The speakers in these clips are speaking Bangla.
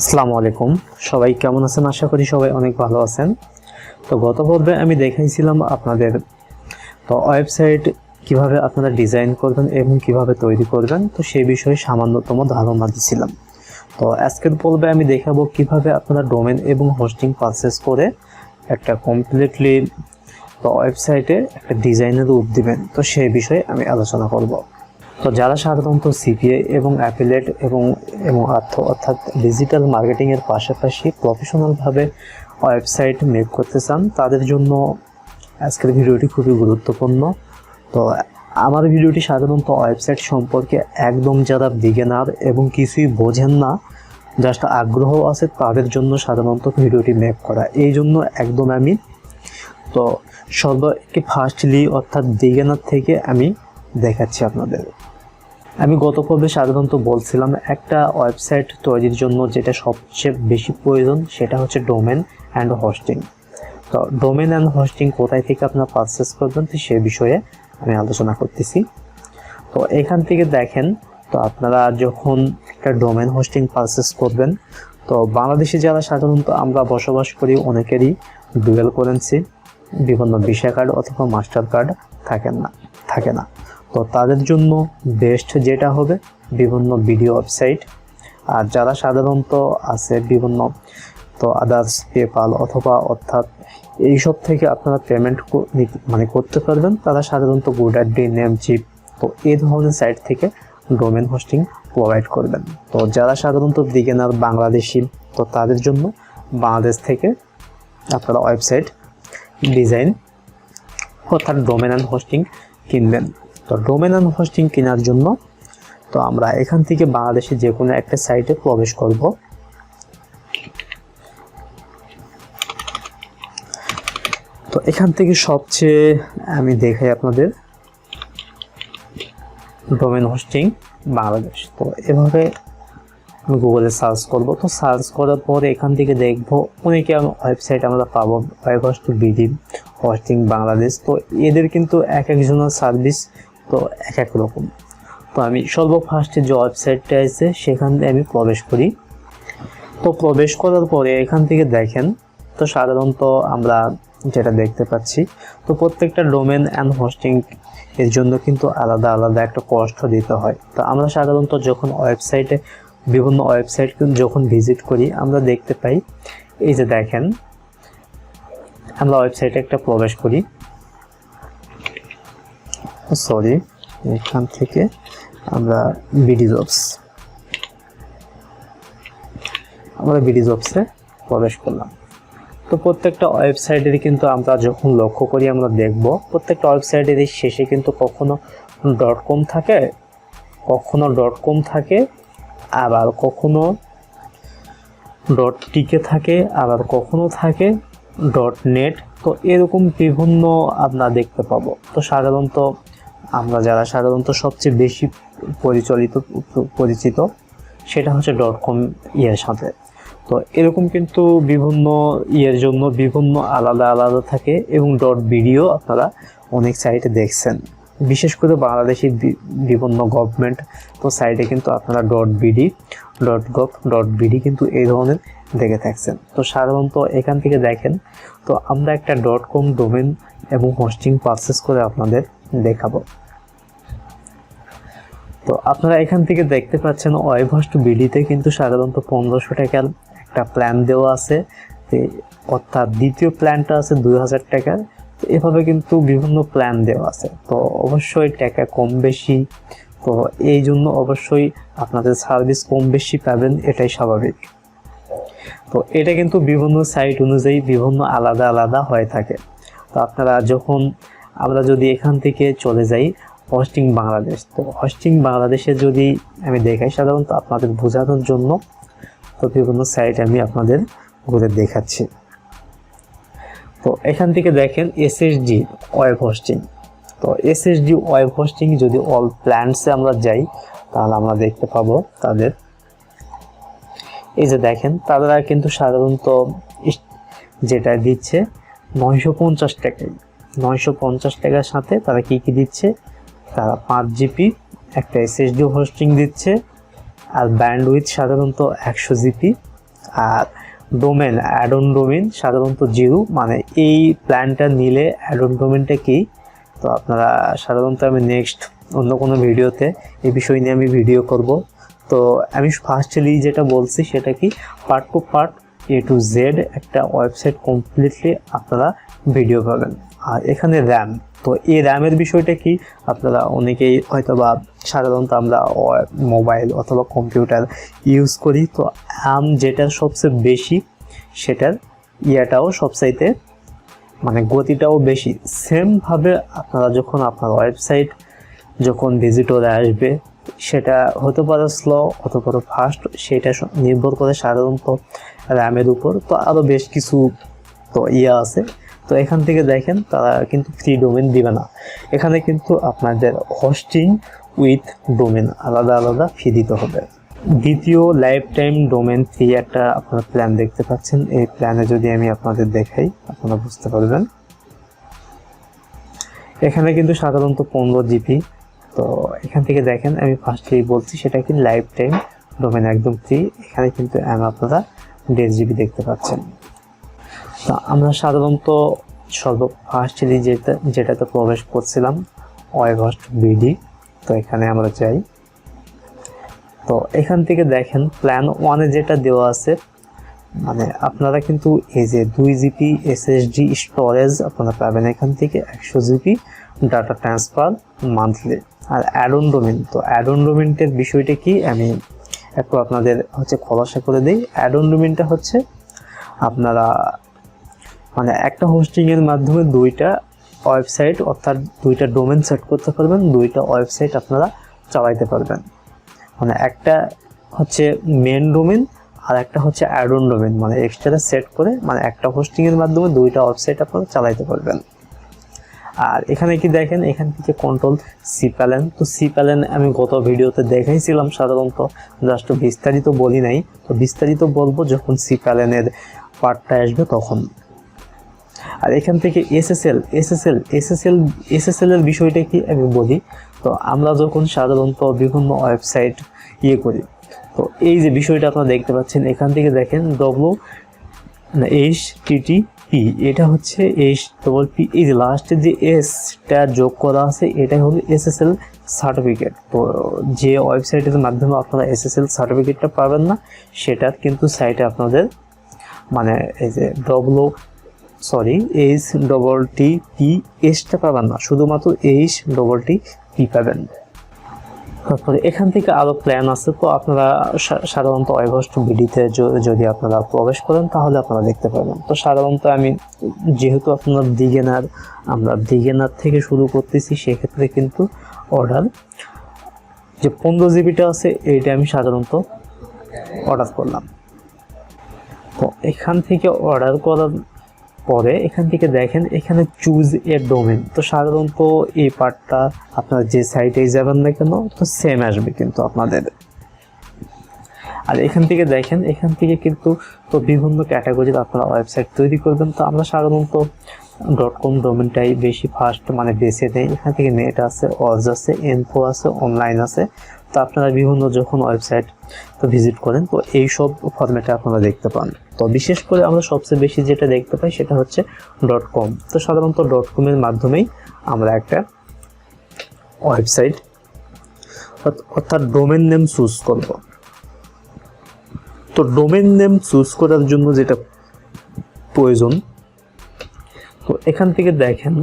আসসালামু আলাইকুম, সবাই কেমন আছেন? আশা করি সবাই অনেক ভালো আছেন। তো গত পর্বে আমি দেখাইছিলাম আপনাদের ওয়েবসাইট কিভাবে আপনারা ডিজাইন করবেন এবং কিভাবে তৈরি করবেন, তো সেই বিষয়ে সামান্যতম ধারণা দিয়েছিলাম। তো আজকের পর্বে আমি দেখাবো কিভাবে আপনারা ডোমেন এবং হোস্টিং পারচেজ করে একটা কমপ্লিটলি ওয়েবসাইটে একটা ডিজাইনের রূপ দিবেন, তো সেই বিষয়ে আমি আলোচনা করব। তো যারা সাধারণত সিপিএ এবং অ্যাফিলিয়েট এবং অর্থাৎ ডিজিটাল মার্কেটিংয়ের পাশাপাশি প্রফেশনালভাবে ওয়েবসাইট মেক করতে চান, তাদের জন্য আজকের ভিডিওটি খুবই গুরুত্বপূর্ণ। তো আমার ভিডিওটি সাধারণত ওয়েবসাইট সম্পর্কে একদম যারা বিগিনার এবং কিছুই বোঝেন না, জাস্ট আগ্রহ আছে, তাদের জন্য সাধারণত ভিডিওটি মেক করা। এই জন্য একদম আমি তো সর্বকে ফার্স্টলি অর্থাৎ বিগিনার থেকে আমি দেখাচ্ছি আপনাদের। আমি গত পর্বে সাধারণত বলছিলাম একটা ওয়েবসাইট তৈরির জন্য যেটা সবচেয়ে বেশি প্রয়োজন সেটা হচ্ছে ডোমেন অ্যান্ড হোস্টিং। তো ডোমেন অ্যান্ড হোস্টিং কোথায় থেকে আপনারা পারচেস করবেন, তো সে বিষয়ে আমি আলোচনা করতেছি। তো এখান থেকে দেখেন, তো আপনারা যখন একটা ডোমেন হোস্টিং পারচেস করবেন, তো বাংলাদেশে যারা সাধারণত আমরা বসবাস করি অনেকেরই ডুয়েল কারেন্সি, বিভিন্ন ভিসা কার্ড অথবা মাস্টার কার্ড থাকে না। তো তাদের জন্য বেস্ট যেটা হবে বিভিন্ন ভিডিও ওয়েবসাইট। আর যারা সাধারণত আছে বিভিন্ন আদার্স পেপাল অথবা অর্থাৎ এইসব থেকে আপনারা পেমেন্ট করতে পারবেন, তারা সাধারণত GoDaddy, নেমচিপ, তো এই ধরনের সাইট থেকে ডোমেন হোস্টিং প্রোভাইড করবেন। তো যারা সাধারণত বিগিনার বাংলাদেশি, তো তাদের জন্য বাংলাদেশ থেকে আপনারা ওয়েবসাইট ডিজাইন অর্থাৎ ডোমেন অ্যান্ড হোস্টিং কিনবেন। তো ডোমেন অ্যান্ড হোস্টিং কেনার জন্য তো আমরা এখান থেকে বাংলাদেশে যে কোনো একটা সাইটে প্রবেশ করব। তো এখান থেকে সবচেয়ে আমি দেখাই আপনাদের ডোমেন হোস্টিং বাংলাদেশ। তো এভাবে আমি গুগলে সার্চ করব। তো সার্চ করার পরে এখান থেকে দেখব অনেকে ওয়েবসাইট আমরা পাবো, VPS হোস্টিং বাংলাদেশ। তো এদের কিন্তু এক একজনের সার্ভিস তো এক এক রকম। তো আমি সর্বফার্স্টে যে ওয়েবসাইটটা আছে সেখানে আমি প্রবেশ করি। তো প্রবেশ করার পরে এখান থেকে দেখেন, তো সাধারণত আমরা যেটা দেখতে পাচ্ছি, তো প্রত্যেকটা ডোমেন অ্যান্ড হোস্টিং এর জন্য কিন্তু আলাদা আলাদা একটা কষ্ট দিতে হয়। তো আমরা সাধারণত যখন বিভিন্ন ওয়েবসাইট যখন ভিজিট করি, আমরা দেখতে পাই, এই যে দেখেন আমরা ওয়েবসাইটে একটা প্রবেশ করি, এখান থেকে আমরা বিডি জবসে প্রবেশ করলাম। তো প্রত্যেকটা ওয়েবসাইটের কিন্তু আমরা যখন লক্ষ্য করি আমরা দেখব প্রত্যেকটা ওয়েবসাইটের শেষে কিন্তু কখনো .com থাকে, আবার কখনো .tk থাকে, আবার কখনো থাকে .net। তো এরকম বিভিন্ন আমরা দেখতে পাবো। তো সাধারণত আমরা যারা সবচেয়ে বেশি পরিচিত সেটা হচ্ছে .com ইয়ের সাথে। তো এরকম কিন্তু বিভিন্ন ইয়ের জন্য বিভিন্ন আলাদা আলাদা থাকে এবং .bdও আপনারা অনেক সাইটে দেখছেন, বিশেষ করে বাংলাদেশি বিভিন্ন গভর্নমেন্ট তো সাইটে কিন্তু আপনারা .bd, .gov, .bd কিন্তু এই ধরনের দেখে থাকছেন। তো সাধারণত এখান থেকে দেখেন, তো আমরা একটা .com ডোমেন এবং হোস্টিং পারচেস করে আপনাদের দেখাবো। তো আপনারা এখান থেকে দেখতে পাচ্ছেন VPS কিন্তু সাধারণত 1500 টাকার একটা প্ল্যান দেওয়া আছে, অর্থাৎ দ্বিতীয় প্ল্যানটা আছে 2000 টাকার। তো এভাবে কিন্তু বিভিন্ন প্ল্যান দেওয়া আছে। তো অবশ্যই টাকা কম বেশি, তো এই জন্য অবশ্যই আপনাদের সার্ভিস কম বেশি পাবেন, এটাই স্বাভাবিক। তো এটা কিন্তু বিভিন্ন সাইট অনুযায়ী বিভিন্ন আলাদা আলাদা হয়ে থাকে। তো আপনারা আমরা যদি এখান থেকে চলে যাই হোস্টিং বাংলাদেশ, তো হোস্টিং বাংলাদেশে যদি আমি দেখাই সাধারণত আপনাদের বোঝানোর জন্য, তো বিভিন্ন সাইট আমি আপনাদের ঘুরে দেখাচ্ছি। তো এখান থেকে দেখেন SSD ওয়েব হোস্টিং। তো SSD ওয়েব হোস্টিং যদি অল প্ল্যান্সে আমরা যাই, তাহলে আমরা দেখতে পাবো তাদের এই যে দেখেন, তারা কিন্তু সাধারণত যেটা দিচ্ছে 950 টাকায়, 950 টাকার সাথে তারা কি দিচ্ছে, তারা 5 GB একটা SSD হোস্টিং দিচ্ছে, আর ব্যান্ডউইথ সাধারণত 100 GB আর ডোমেন অ্যাড অন ডোমেন সাধারণত 0, মানে এই প্ল্যানটা নিলে অ্যাড অন ডোমেনটা কি, তো আপনারা সাধারণত আমি নেক্সট অন্য কোনো ভিডিওতে এই বিষয় নিয়ে আমি ভিডিও করব। তো আমি ফার্স্টলি যেটা বলছি সেটা কি, part two part A to Z একটা ওয়েবসাইট কমপ্লিটলি আপনারা ভিডিও পাবেন। আর এখানে র্যাম, তো এই র্যামের বিষয়টা কি, আপনারা অনেকেই হয়তো বা সাধারণত আমরা মোবাইল অথবা কম্পিউটার ইউজ করি, তো র্যাম যেটার সবচেয়ে বেশি সেটার ইয়াটাও সবচাইতে মানে গতিটাও বেশি। সেমভাবে আপনারা যখন আপনার ওয়েবসাইট যখন ভিজিটরে আসবে, সেটা হতে পারে স্লো হতে পারে ফাস্ট, সেটা নির্ভর করে সাধারণত র্যামের উপর। তো আরও বেশ কিছু তো আছে। তো এখান থেকে দেখেন তারা কিন্তু ফ্রি ডোমেন দিবে না, এখানে কিন্তু আপনাদের হোস্টিং উইথ ডোমেন আলাদা আলাদা ফি দিতে হবে। দ্বিতীয় লাইফ টাইম ডোমেন ফ্রি একটা আপনারা প্ল্যান দেখতে পাচ্ছেন। এই প্ল্যানে যদি আমি আপনাদের দেখাই আপনারা বুঝতে পারবেন। এখানে কিন্তু সাধারণত 15 GB। তো এখান থেকে দেখেন আমি ফার্স্টেই বলছি সেটা কি লাইফ টাইম ডোমেন একদম ফ্রি। এখানে কিন্তু আপনারা 1.5 GB দেখতে পাচ্ছেন। তো আমরা সাধারণত ফার্স্টলি যেটাতে প্রবেশ করছিলাম ওয়েবহোস্ট বিডি। তো এখানে আমরা যাই। তো এখান থেকে দেখেন প্ল্যান 1-এ যেটা দেওয়া আছে, মানে আপনারা কিন্তু এই যে 2 GB SSD স্টোরেজ আপনারা পাবেন এখান থেকে, 100 GB ডাটা ট্রান্সফার মান্থলি। আর অ্যাড অন ডোমেন, তো অ্যাড অন ডোমেনটার বিষয়টা কি আমি একটু আপনাদের খোলাসা করে দিই। অ্যাড অন ডোমেনটা হচ্ছে আপনারা মানে একটা হোস্টিংয়ের মাধ্যমে 2টা ওয়েবসাইট অর্থাৎ 2টা ডোমেন সেট করতে পারবেন, 2টা ওয়েবসাইট আপনারা চালাইতে পারবেন। মানে একটা হচ্ছে মেন ডোমেন আর একটা হচ্ছে অ্যাড অন ডোমেন, মানে এক্সট্রা সেট করে মানে একটা হোস্টিংয়ের মাধ্যমে 2টা ওয়েবসাইট আপনারা চালাইতে পারবেন। আর এখানে কি দেখেন এখান থেকে কন্ট্রোল cPanel। তো cPanel আমি গত ভিডিওতে দেখাইছিলাম, সাধারণত জাস্ট বিস্তারিত বলি নাই। তো বিস্তারিত বলবো যখন cPanel এর পার্টটা আসবে তখন। আর এখান থেকে SSL এর বিষয়টা কি আমি বলি। তো আমরা যখন সাধারণত বিভিন্ন ওয়েবসাইট করি, তো এই যে বিষয়টা আপনারা দেখতে পাচ্ছেন এখান থেকে দেখেন HTTP, এটা হচ্ছে HTTP, এই যে লাস্টে যে এসটা যোগ করা আছে এটাই হলো SSL সার্টিফিকেট। তো যে ওয়েবসাইটের মাধ্যমে আপনারা SSL সার্টিফিকেটটা পাবেন না, সেটার কিন্তু সাইটে আপনাদের মানে এই যে HTTPS পাবেন না, শুধুমাত্র HTTP পাবেন। তারপরে এখান থেকে আরও প্ল্যান আছে। তো আপনারা সাধারণত ওয়েবহোস্ট বিডিতে যদি আপনারা প্রবেশ করেন তাহলে আপনারা দেখতে পাবেন। তো সাধারণত আমি যেহেতু আপনার আমরা বিগিনার থেকে শুরু করতেছি, সেক্ষেত্রে কিন্তু অর্ডার যে 15 জিবিটা আছে এইটা আমি সাধারণত অর্ডার করলাম। তো এখান থেকে অর্ডার করার পরে এখান থেকে দেখেন এখানে চুজ এ ডোমেন। তো সাধারণত এই পার্টটা আপনারা যে সাইটে যাবেন না কেন তো সেম আসবে কিন্তু আপনাদের। আর এখান থেকে দেখেন এখান থেকে কিন্তু তো বিভিন্ন ক্যাটাগরির আপনারা ওয়েবসাইট তৈরি করবেন। তো আমরা সাধারণত .com ডোমেনটাই বেশি ফার্স্ট মানে বেছে নেই। এখান থেকে নেট আছে, অজ আছে, ইনফো আছে, অনলাইন আছে। তো আপনারা বিভিন্ন যখন ওয়েবসাইট তো ভিজিট করেন তো এই সব ফরম্যাটে আপনারা দেখতে পান। তো বিশেষ করে আমরা সবচেয়ে বেশি যেটা দেখতে পাই সেটা হচ্ছে .com। তো সাধারণত .com এর মাধ্যমেই আমরা একটা ওয়েবসাইট অর্থাৎ ডোমেন নেম চুজ করব। তো ডোমেন নেম চুজ করার জন্য যেটা প্রয়োজন, তো এখান থেকে দেখেন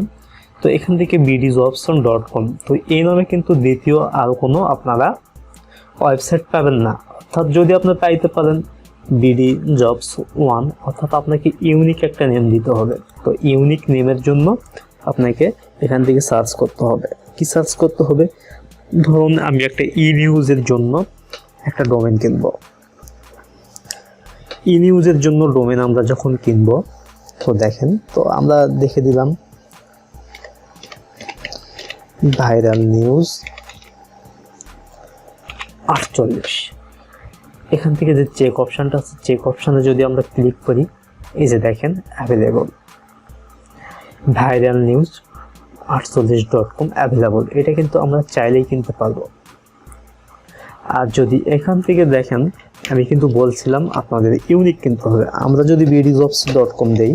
তো এখান থেকে bdjobs.com, তো এই নামে কিন্তু দ্বিতীয় আর কোনো আপনারা ওয়েবসাইট পাবেন না। অর্থাৎ যদি আপনারা পাইতে পারেন bdjobs1, অর্থাৎ আপনাকে ইউনিক একটা নেম দিতে হবে। তো ইউনিক নেমের জন্য আপনাকে এখান থেকে সার্চ করতে হবে। কি সার্চ করতে হবে? ধরুন আমি একটা নিউজের জন্য একটা ডোমেন কিনব। নিউজের জন্য ডোমেন আমরা যখন কিনব, তো দেখেন তো আমরা দেখে দিলাম ভাইরাল নিউজ 48। এখান থেকে যে চেক অপশানটা আছে, চেক অপশানে যদি আমরা ক্লিক করি, এই যে দেখেন available viral news 48.com available. এটা কিন্তু আমরা চাইলেই কিনতে পারবো। আর যদি এখান থেকে দেখেন আমি কিন্তু বলছিলাম আপনাদের ইউনিক কিনতে হবে। আমরা যদি bdjobs.com দেই,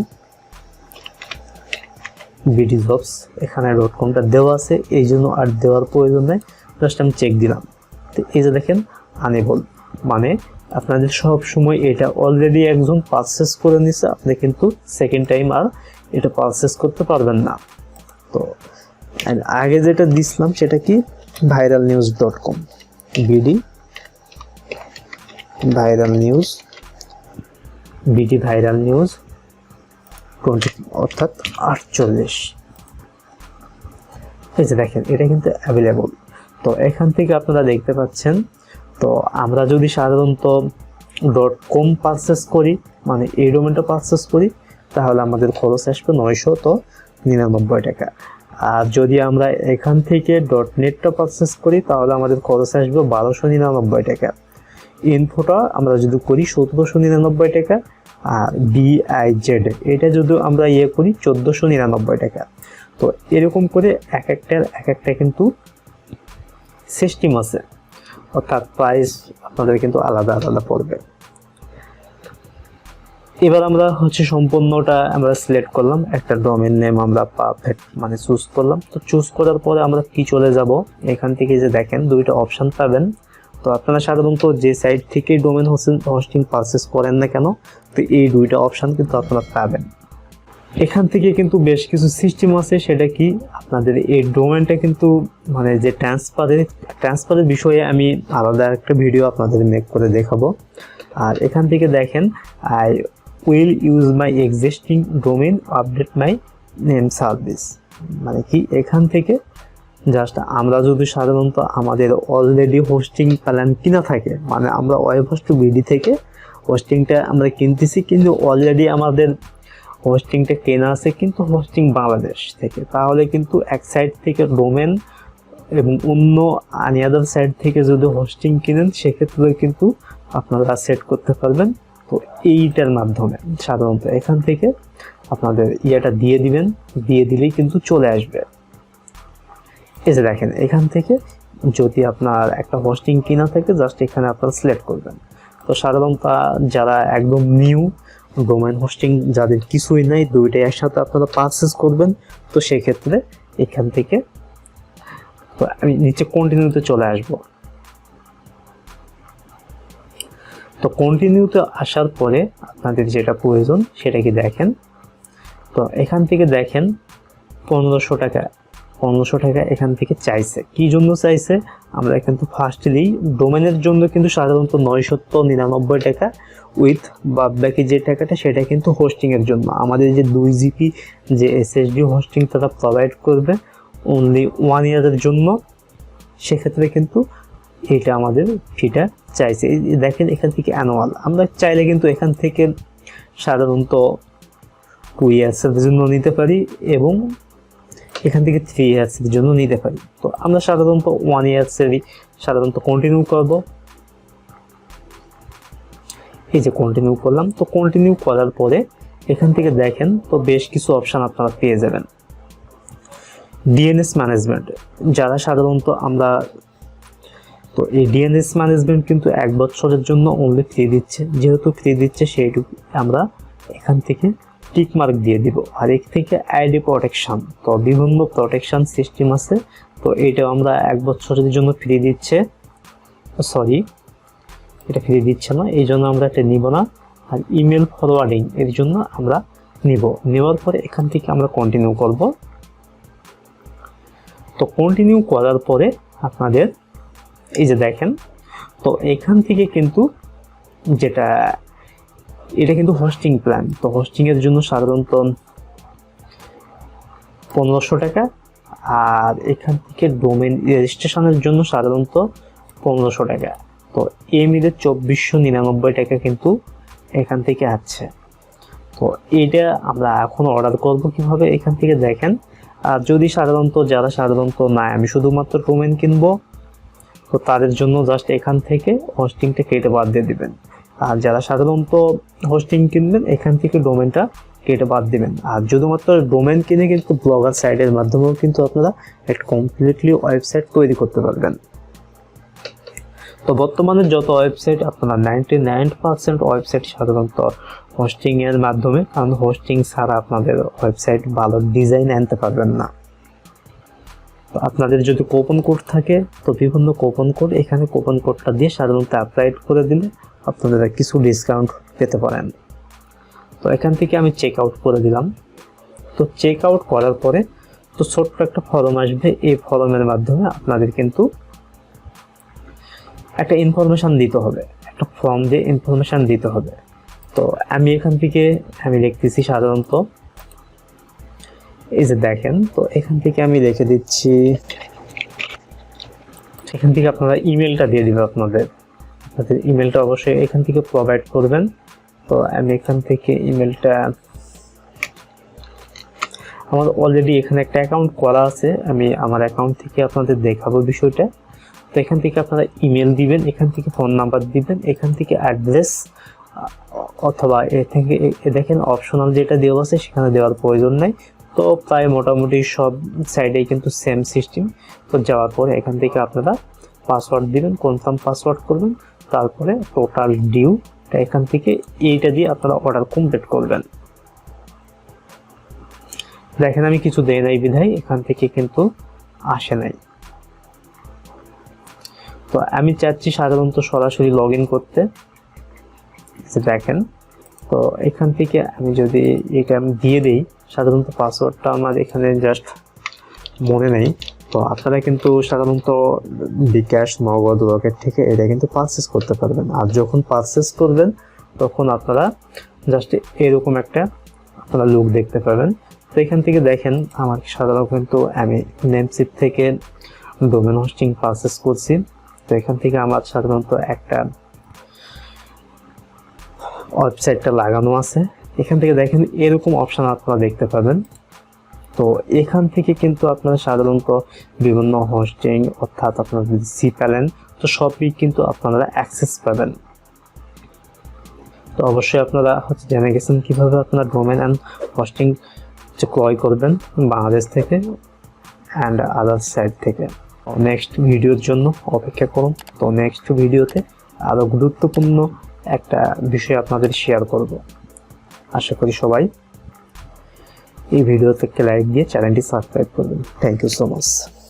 bdjobs এখানে .comটা দেওয়া আছে, এই জন্য আর দেওয়ার প্রয়োজন নেই, জাস্ট আমি চেক দিলাম। তো এই যে দেখেন আনেবল, মানে আপনাদের সব সময় এটা অলরেডি একজন পারচেস করে নিছে, আপনি কিন্তু সেকেন্ড টাইম আর এটা পারচেস করতে পারবেন না। তো আগে যেটা দিছিলাম সেটা কি viralnews.com, bd viral news, bd viral news 20 অর্থাৎ 48। এই যে দেখেন এটা কিন্তু অ্যাভেলেবল। তো এখান থেকে আপনারা দেখতে পাচ্ছেন, তো আমরা যদি সাধারণত .com পারচেস করি, মানে এই ডোমেনটা পারচেস করি, তাহলে আমাদের খরচ আসবে 999 টাকা। আর যদি আমরা এখান থেকে .netটা পারচেস করি তাহলে আমাদের খরচ আসবে 1299 টাকা। ইনফোটা আমরা যদি করি 1799 টাকা, আর BIZ এটা যদি আমরা করি 1499 টাকা। তো এরকম করে এক একটা কিন্তু সিস্টেম আছে, অর্থাৎ প্রাইস আপনাদের কিন্তু আলাদা আলাদা পড়বে। এবার আমরা সম্পূর্ণটা আমরা সিলেক্ট করলাম, একটা ডোমেন নেম আমরা মানে চুজ করলাম। তো চুজ করার পরে আমরা কি চলে যাব, এখান থেকে যে দেখেন দুইটা অপশন পাবেন। তো আপনারা সাধারণত যে সাইট থেকে ডোমেন হোস্টিং পারচেস করেন না কেন, তো এই দুইটা অপশন কিন্তু আপনারা পাবেন। এখান থেকে কিন্তু বেশ কিছু সিস্টেম আছে, সেটা কি আপনাদের এই ডোমেনটা কিন্তু মানে যে ট্রান্সফারের বিষয়ে আমি আলাদা একটা ভিডিও আপনাদের মেক করে দেখাবো। আর এখান থেকে দেখেন I will use my existing domain update my name service, মানে কি এখান থেকে জাস্ট আমরা যদি সাধারণত আমাদের অলরেডি হোস্টিং প্ল্যান কিনা থাকে, মানে আমরা ওয়েব হোস্ট বিডি থেকে হোস্টিংটা আমরা কিনতেছি, কিন্তু অলরেডি আমাদের হোস্টিংটা কেনা আছে কিন্তু হোস্টিং বাংলাদেশ থেকে, তাহলে কিন্তু এক সাইড থেকে ডোমেন এবং অন্য আদার সাইড থেকে যদি হোস্টিং কিনেন সেক্ষেত্রে কিন্তু আপনারা সেট করতে পারবেন। তো এইটার মাধ্যমে সাধারণত এখান থেকে আপনাদের ইয়েটা দিয়ে দিবেন, দিয়ে দিলেই কিন্তু চলে আসবে। এই যে দেখেন এখান থেকে যদি আপনার একটা হোস্টিং কিনা থাকে জাস্ট এখানে আপনারা সিলেক্ট করবেন। তো সাধারণত যারা একদম নিউ ডোমেন হোস্টিং যাদের কিছুই নাই, দুইটাই একসাথে আপনারা পারচেস করবেন, তো সেক্ষেত্রে এখান থেকে তো আমি নিচে কন্টিনিউতে চলে আসব। তো কন্টিনিউতে আসার পরে আপনাদের যেটা প্রয়োজন সেটা কি দেখেন, তো এখান থেকে দেখেন 1500 টাকা এখান থেকে চাইছে। কি জন্য চাইছে, আমরা কিন্তু ফার্স্টলি ডোমেনের জন্য কিন্তু সাধারণত 999 টাকা, উইথ বাদ বাকি যে টাকাটা সেটা কিন্তু হোস্টিং এর জন্য। আমাদের যে 2 GB যে SSD হোস্টিং তারা প্রোভাইড করবে অনলি 1 ইয়ারের জন্য, সেক্ষেত্রে কিন্তু এটা আমাদের ফিটা চাইছে। দেখেন এখান থেকে অ্যানুয়াল, আমরা চাইলে কিন্তু এখান থেকে সাধারণত 2 ইয়ার্সের জন্য নিতে পারি এবং এখান থেকে 3 ইয়ার্সের জন্য নিতে পারি। তো আমরা সাধারণত 1 ইয়ার্সেরই সাধারণত কন্টিনিউ করব। এই যে কন্টিনিউ করলাম। তো কন্টিনিউ করার পরে এখান থেকে দেখেন তো বেশ কিছু অপশন আপনারা পেয়ে যাবেন। ডিএনএস ম্যানেজমেন্ট, যারা সাধারণত আমরা তো এই ডিএনএস ম্যানেজমেন্ট কিন্তু 1 বছরের জন্য অনলি ফ্রি দিচ্ছে, যেহেতু ফ্রি দিচ্ছে সেইটুকু আমরা এখান থেকে টিক মার্ক দিয়ে দিব। আর এর থেকে আইডি প্রোটেকশন, তো বিভিন্ন প্রোটেকশন সিস্টেম আছে, তো এইটাও আমরা 1 বছরের জন্য ফ্রি দিচ্ছে, সরি এটা ফ্রি দিচ্ছে না, এই জন্য আমরা এটা নিব না। আর ইমেল ফরওয়ার্ডিং এর জন্য আমরা নিব, নেওয়ার পরে এখান থেকে আমরা কন্টিনিউ করব। তো কন্টিনিউ করার পরে আপনাদের এই যে দেখেন, তো এখান থেকে কিন্তু যেটা এটা কিন্তু হোস্টিং প্ল্যান, তো হোস্টিং এর জন্য সাধারণত 1500 টাকা, আর এখান থেকে ডোমেন রেজিস্ট্রেশনের জন্য সাধারণত 1500 টাকা। তো এই মিলে 2499 টাকা কিন্তু এখান থেকে আছে। তো এটা আমরা এখন অর্ডার করব কিভাবে, এখান থেকে দেখেন। আর যদি যারা সাধারণত না আমি শুধুমাত্র ডোমেন কিনবো, তো তাদের জন্য জাস্ট এখান থেকে হোস্টিংটা কেটে বাদ দিয়ে দিবেন। আর যারা সাধারণত হোস্টিং কিনবেন এখান থেকে ডোমেনটা কেটে বাদ দিবেন। আর শুধুমাত্র ডোমেন কিনে কিন্তু ব্লগার সাইটের মাধ্যমেও কিন্তু আপনারা একটা কমপ্লিটলি ওয়েবসাইট তৈরি করতে পারবেন। তো বর্তমানে যত ওয়েবসাইট, আপনারা 99% ওয়েবসাইট সাধারণত হোস্টিং এর মাধ্যমে, কারণ হোস্টিং ছাড়া আপনাদের ওয়েবসাইট ভালো ডিজাইন আনতে পারবেন না। তো আপনাদের যদি কুপন কোড থাকে, তো বিভিন্ন কুপন কোড, এখানে কুপন কোডটা দিয়ে সাধারণত অ্যাপ্লাই করে দিলে আপনারা কিছু ডিসকাউন্ট পেতে পারেন। তো এখান থেকে আমি চেক আউট করে দিলাম। তো চেক আউট করার পরে তো ছোট্ট একটা ফর্ম আসবে, এই ফর্মের মাধ্যমে আপনাদের কিন্তু একটা ইনফরমেশন দিতে হবে, একটা ফর্ম দিয়ে ইনফরমেশন দিতে হবে। তো আমি এখান থেকে আমি লিখতেছি সাধারণত, এই যে দেখেন, তো এখান থেকে আমি লিখে দিচ্ছি, এখান থেকে আপনারা ইমেলটা দিয়ে দিবেন। আপনাদের ইমেলটা অবশ্যই এখান থেকে প্রোভাইড করবেন। তো আমি এখান থেকে ইমেলটা, আমার অলরেডি এখানে একটা অ্যাকাউন্ট করা আছে, আমি আমার অ্যাকাউন্ট থেকে আপনাদের দেখাবো বিষয়টা। তো এখান থেকে আপনারা ইমেল দিবেন, এখান থেকে ফোন নাম্বার দিবেন, এখান থেকে অ্যাড্রেস, অথবা এ থেকে দেখেন অপশনাল যেটা দেওয়া আছে সেখানে দেওয়ার প্রয়োজন নাই। তো প্রায় মোটামুটি সব সাইডেই কিন্তু সেম সিস্টেম। তো যাওয়ার পরে এখান থেকে আপনারা পাসওয়ার্ড দিবেন, কনফার্ম পাসওয়ার্ড করবেন, তারপরে টোটাল ডিউটা এখান থেকে এইটা দিয়ে আপনারা অর্ডার কমপ্লিট করবেন। দেখেন আমি কিছু দেই নাই বিধায় এখান থেকে কিন্তু আসে নাই। তো আমি চাচ্ছি সাধারণত সরাসরি লগ ইন করতে, দেখেন। তো এখান থেকে আমি যদি এটা আমি দিয়ে দিই, সাধারণত পাসওয়ার্ডটা আমার এখানে জাস্ট মনে নেই। তো আপনারা কিন্তু সাধারণত বিকাশ, নগদ, রকেট থেকে এটা কিন্তু পারচেস করতে পারবেন। আর যখন পারচেস করবেন তখন আপনারা জাস্ট এরকম একটা আপনারা লুক দেখতে পাবেন। তো এখান থেকে দেখেন আমার সাধারণত কিন্তু আমি নেমসিপ থেকে ডোমেন হোস্টিং পারচেস করছি। তো এখান থেকে আমার সাধারণত একটা ওয়েবসাইটটা লাগানো আছে। এখান থেকে দেখেন এরকম অপশন আপনারা দেখতে পাবেন। তো এখান থেকে কিন্তু আপনারা সাধারণত বিভিন্ন হোস্টিং, অর্থাৎ আপনার cPanel, তো সবই কিন্তু আপনারা অ্যাক্সেস পাবেন। তো অবশ্যই আপনারা জেনে গেছেন কিভাবে আপনারা ডোমেন অ্যান্ড হোস্টিং ক্রয় করবেন বাংলাদেশ থেকে অ্যান্ড আদার সাইট থেকে। নেক্সট ভিডিওর জন্য অপেক্ষা করুন। তো নেক্সট ভিডিওতে আরও গুরুত্বপূর্ণ একটা বিষয় আপনাদের শেয়ার করব। আশা করি সবাই এই ভিডিওতে লাইক দিয়ে চ্যানেলটি সাবস্ক্রাইব করবেন। Thank you so much.